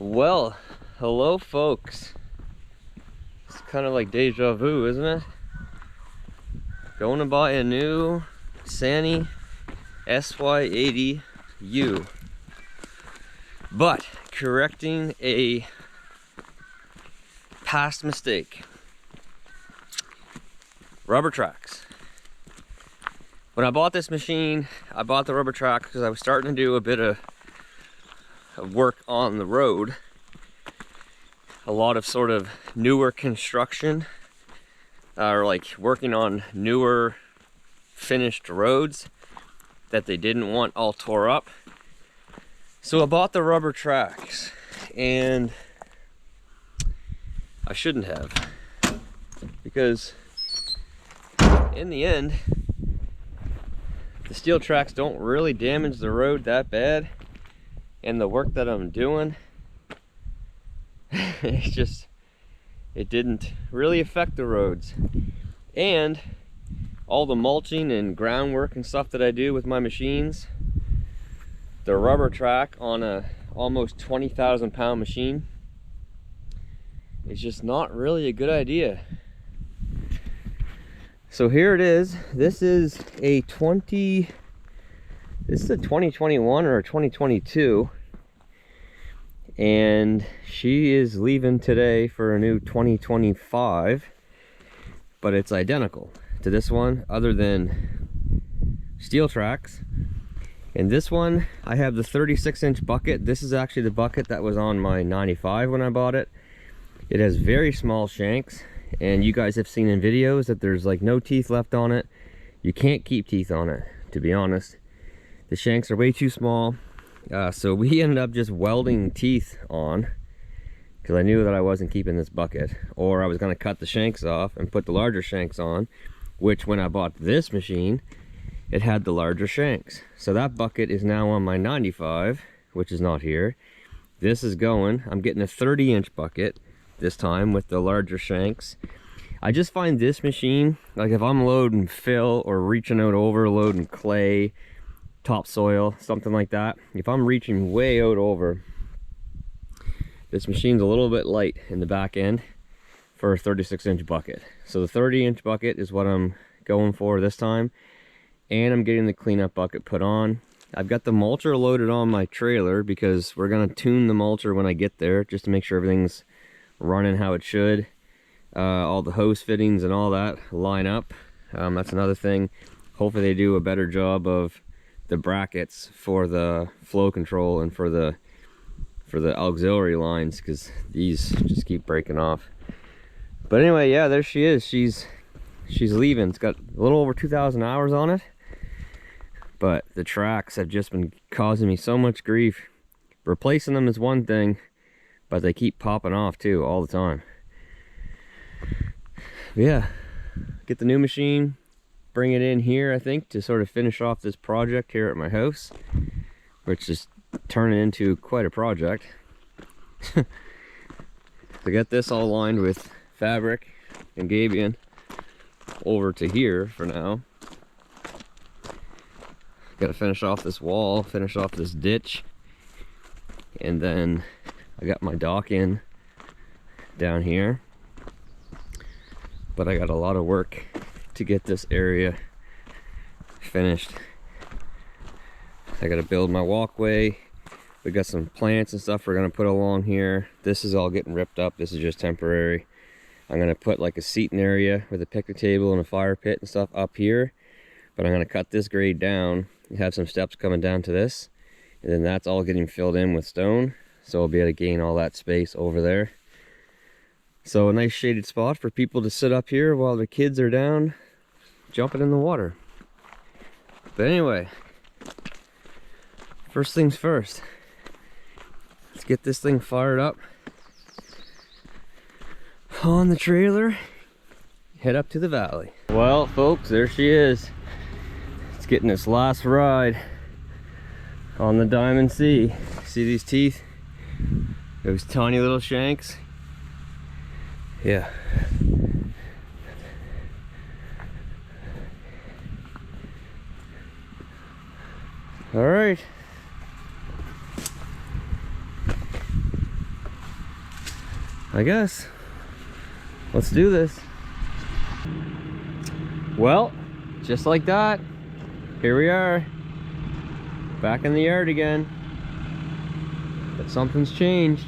Well, hello folks. It's kind of like deja vu, isn't it? Going to buy a new Sany Sy80U, but correcting a past mistake. Rubber tracks. When I bought this machine, I bought the rubber tracks because I was starting to do a bit of work on the road. A lot of sort of newer construction, or like working on newer finished roads that they didn't want all tore up. So I bought the rubber tracks, and I shouldn't have, because in the end the steel tracks don't really damage the road that bad, and the work that I'm doing, it didn't really affect the roads. And all the mulching and groundwork and stuff that I do with my machines, the rubber track on a almost 20,000 pound machine is just not really a good idea. So here it is. This is a 2021 or a 2022, and she is leaving today for a new 2025, but it's identical to this one other than steel tracks. And this one, I have the 36-inch bucket. This is actually the bucket that was on my 95 when I bought it. It has very small shanks, and you guys have seen in videos that there's like no teeth left on it. You can't keep teeth on it, to be honest. The shanks are way too small, so we ended up just welding teeth on, because I knew that I wasn't keeping this bucket, or I was going to cut the shanks off and put the larger shanks on, which when I bought this machine, it had the larger shanks. So that bucket is now on my 95, which is not here. This is going, I'm getting a 30-inch bucket this time with the larger shanks. I just find this machine, like if I'm loading fill or reaching out over, loading clay, topsoil, something like that, if I'm reaching way out over, this machine's a little bit light in the back end for a 36-inch bucket. So the 30-inch bucket is what I'm going for this time, and I'm getting the cleanup bucket put on. I've got the mulcher loaded on my trailer because we're going to tune the mulcher when I get there, just to make sure everything's running how it should. All the hose fittings and all that line up. That's another thing. Hopefully they do a better job of the brackets for the flow control and for the auxiliary lines, because these just keep breaking off. But anyway, yeah, there she is. She's leaving. It's got a little over 2,000 hours on it, but the tracks have just been causing me so much grief. Replacing them is one thing, but they keep popping off too all the time. But yeah, get the new machine, bring it in here, I think, to sort of finish off this project here at my house, which is turning into quite a project. To get this all lined with fabric and gabion over to here for now. Got to finish off this wall, finish off this ditch, and then I got my dock in down here, but I got a lot of work to get this area finished. I got to build my walkway. We got some plants and stuff we're going to put along here. This is all getting ripped up. This is just temporary. I'm going to put like a seating area with a picnic table and a fire pit and stuff up here, but I'm going to cut this grade down and have some steps coming down to this, and then that's all getting filled in with stone, so I'll be able to gain all that space over there. So a nice shaded spot for people to sit up here while the kids are down jumping in the water. But anyway, first things first, let's get this thing fired up on the trailer, head up to the valley. Well folks, there she is. It's getting its last ride on the Diamond Sea. See these teeth? Those tiny little shanks? Yeah. All right. I guess. Let's do this. Well, just like that, here we are, back in the yard again. But something's changed.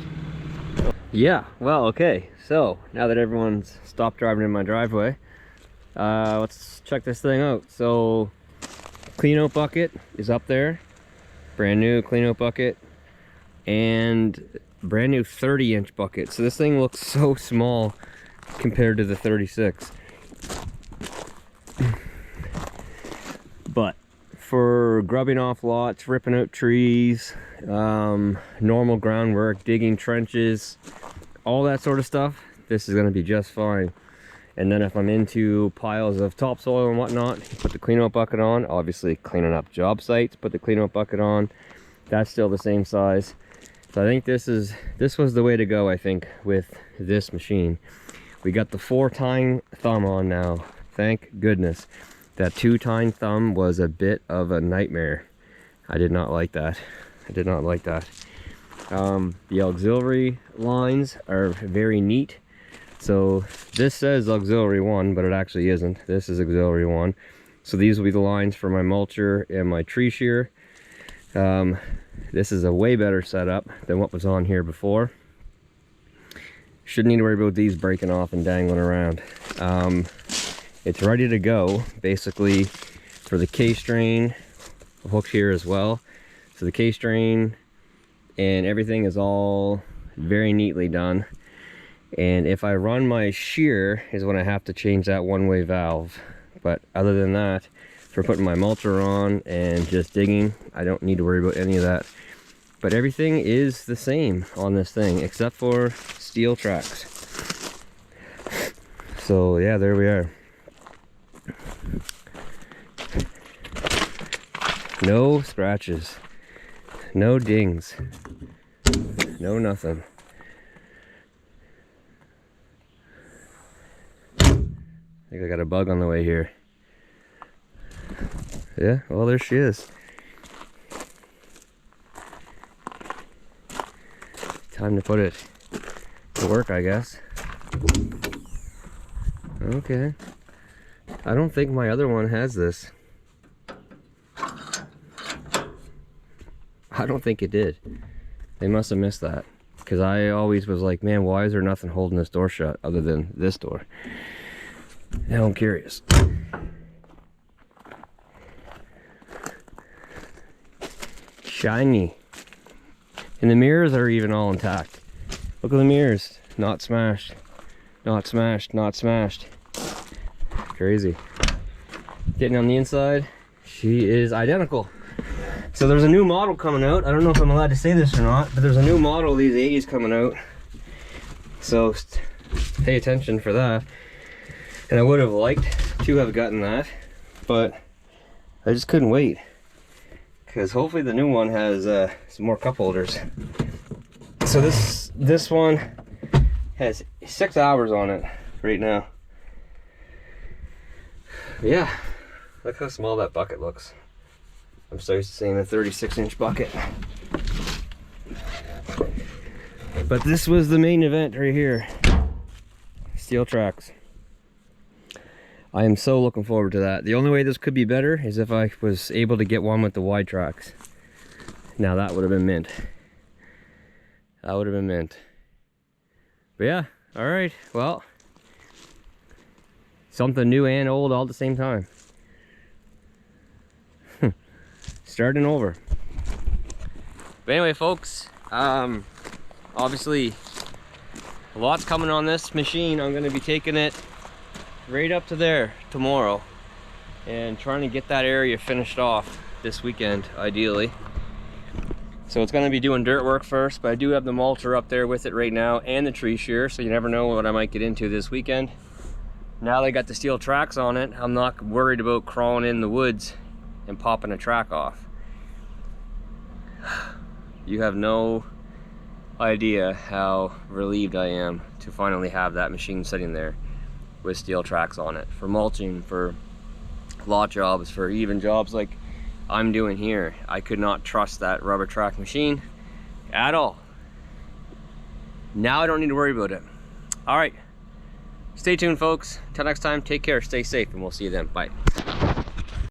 Yeah, well, okay. So, now that everyone's stopped driving in my driveway, let's check this thing out. So, clean out bucket is up there. Brand new clean out bucket. And brand new 30-inch bucket. So this thing looks so small compared to the 36. But for grubbing off lots, ripping out trees, normal groundwork, digging trenches, all that sort of stuff, this is going to be just fine. And then if I'm into piles of topsoil and whatnot, put the clean out bucket on. Obviously cleaning up job sites, put the clean out bucket on. That's still the same size. So I think this was the way to go, I think, with this machine. We got the 4-tine thumb on now. Thank goodness. That 2-tine thumb was a bit of a nightmare. I did not like that. I did not like that. The auxiliary lines are very neat. So this says auxiliary 1, but it actually isn't. This is auxiliary 1. So these will be the lines for my mulcher and my tree shear. This is a way better setup than what was on here before. Shouldn't need to worry about these breaking off and dangling around. It's ready to go, basically, for the K-strain hooked here as well. So the K-strain and everything is all very neatly done. And if I run my shear is when I have to change that one-way valve. But other than that, for putting my mulcher on and just digging, I don't need to worry about any of that. But everything is the same on this thing except for steel tracks. So yeah, there we are. No scratches, no dings, no nothing. I think I got a bug on the way here. Yeah, well, there she is. Time to put it to work, I guess. Okay. I don't think my other one has this. I don't think it did. They must have missed that. Because I always was like, man, why is there nothing holding this door shut other than this door? Now I'm curious. Shiny. And the mirrors are even all intact. Look at the mirrors. Not smashed. Not smashed. Not smashed. Crazy. Getting on the inside, she is identical. So there's a new model coming out. I don't know if I'm allowed to say this or not, but there's a new model of these 80s coming out. So pay attention for that. And I would have liked to have gotten that, but I just couldn't wait. Because hopefully the new one has some more cup holders. So this one has 6 hours on it right now. Yeah, look how small that bucket looks. I'm so used to seeing a 36-inch bucket. But this was the main event right here. Steel tracks. I am so looking forward to that. The only way this could be better is if I was able to get one with the wide tracks. Now that would have been mint. That would have been mint. But yeah, alright, well. Something new and old all at the same time. Starting over. But anyway, folks, obviously a lot's coming on this machine. I'm going to be taking it right up to there tomorrow and trying to get that area finished off this weekend, ideally. So it's going to be doing dirt work first, but I do have the mulcher up there with it right now and the tree shear, so you never know what I might get into this weekend. Now that I got the steel tracks on it, I'm not worried about crawling in the woods and popping a track off. You have no idea how relieved I am to finally have that machine sitting there with steel tracks on it for mulching, for lot jobs, for even jobs like I'm doing here. I could not trust that rubber track machine at all. Now I don't need to worry about it. All right, stay tuned, folks. Until next time, take care, stay safe, and we'll see you then. Bye.